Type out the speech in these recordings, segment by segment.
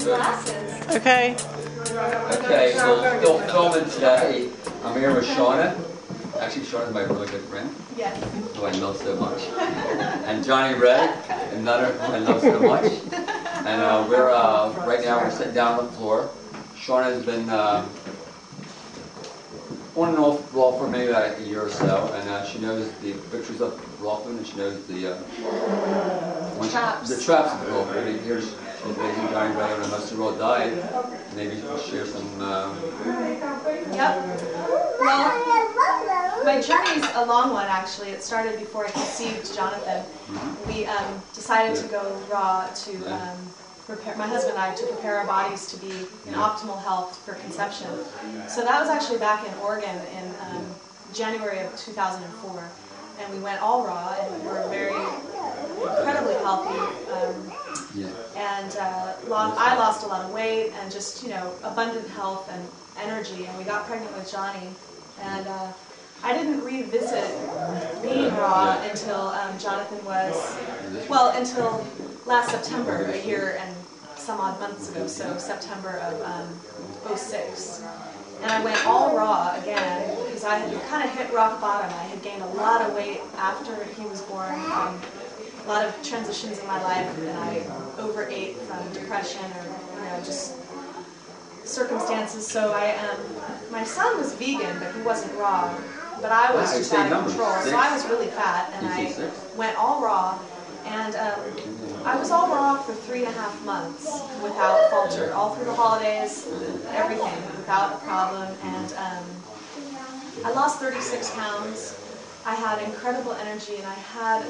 Glasses. Okay. Okay, so still filming today. I'm here with Shauna. Actually, Shauna's my really good friend. Yes. Who I love so much. And Johnny Ray, another who I love so much. And we're right now we're sitting down on the floor. Shauna's been on and off law for maybe about a year or so, and she knows the pictures of Rolfman, and she knows the traps. The traps of Rolfman. Here's she's raising Johnny Ray when most of the world died. Maybe she'll share some. Yep. Well, my journey's a long one actually. It started before I conceived Jonathan. We decided to go raw to prepare, my husband and I, to prepare our bodies to be in optimal health for conception. So that was actually back in Oregon in January of 2004. And we went all raw, and we were very incredibly healthy. And I lost a lot of weight and just, abundant health and energy. And we got pregnant with Johnny. And I didn't revisit being raw until Jonathan was, until last September, a year and some odd months ago, so September of 06. And I went all raw again because I had kind of hit rock bottom. I had gained a lot of weight after he was born, a lot of transitions in my life, and I overate from depression or just circumstances. So my son was vegan, but he wasn't raw. But I was just out of control, so I was really fat, and I went all raw. And I was all raw for 3.5 months without falter, all through the holidays, everything, without a problem. And I lost 36 pounds. I had incredible energy, and I had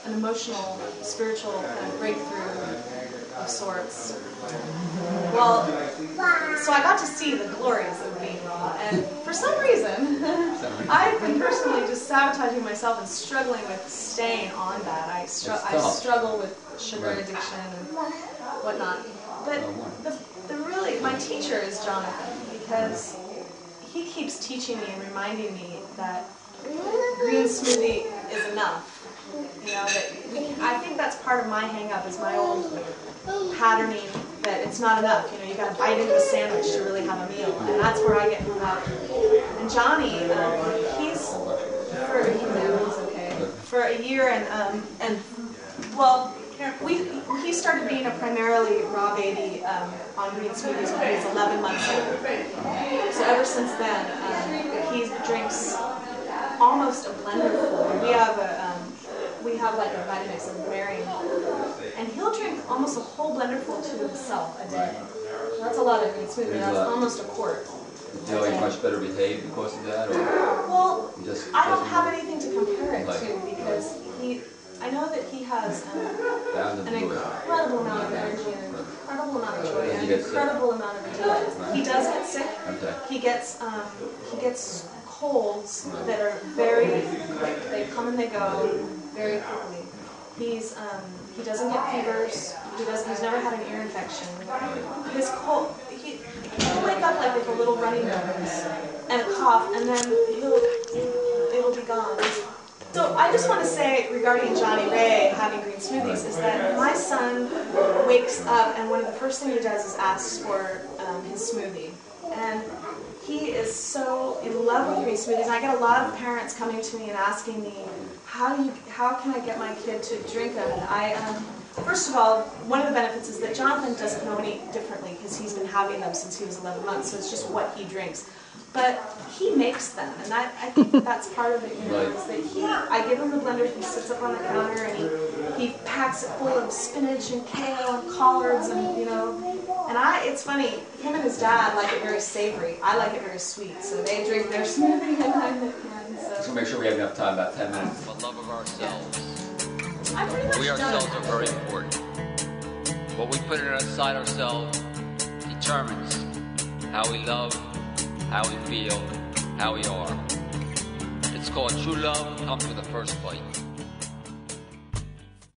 an emotional, spiritual kind of breakthrough of sorts. Well, so I got to see the glories of being raw, and for some reason, I've been personally just sabotaging myself and struggling with staying on that. I struggle with sugar addiction and whatnot. But my teacher is Jonathan, because he keeps teaching me and reminding me that green smoothie is enough. I think that's part of my hang-up, is my old patterning that it's not enough. You got to bite into a sandwich to really have a meal, and that's where I get hung up. And Johnny, he's okay for a year, he started being a primarily raw baby on green smoothies when he was 11 months old. So ever since then, he drinks almost a blender full. We have like a Vitamix of varying, and he'll drink almost a whole blender full to himself a day. That's a lot of green smoothie. That's almost a quart. You know, he's much better behaved because of that, or I don't have anything to compare it to, because I know that he has an incredible amount of energy and an incredible amount of joy and an incredible amount of endurance. He does get sick. He gets colds that are very quick. They come and they go very quickly. He doesn't get fevers. He's never had an ear infection. His cold, he'll wake up like with a little runny nose and a cough, and then it'll be gone. So I just want to say regarding Johnny Ray having green smoothies is that my son wakes up and one of the first things he does is asks for his smoothie. And he is so in love with green smoothies. I get a lot of parents coming to me and asking me, how can I get my kid to drink them? And first of all, one of the benefits is that Jonathan doesn't know any differently because he's been having them since he was 11 months, so it's just what he drinks. But he makes them, and I think that's part of it, is that I give him the blender, he sits up on the counter, and he packs it full of spinach and kale and collards, and it's funny, him and his dad like it very savory. I like it very sweet, so they drink their smoothie and I make mine. So make sure we have enough time, about 10 minutes. For love of ourselves. I'm pretty much We done. ourselves are very important. What we put inside ourselves determines how we love, how we feel, how we are. It's called true love comes with the first bite.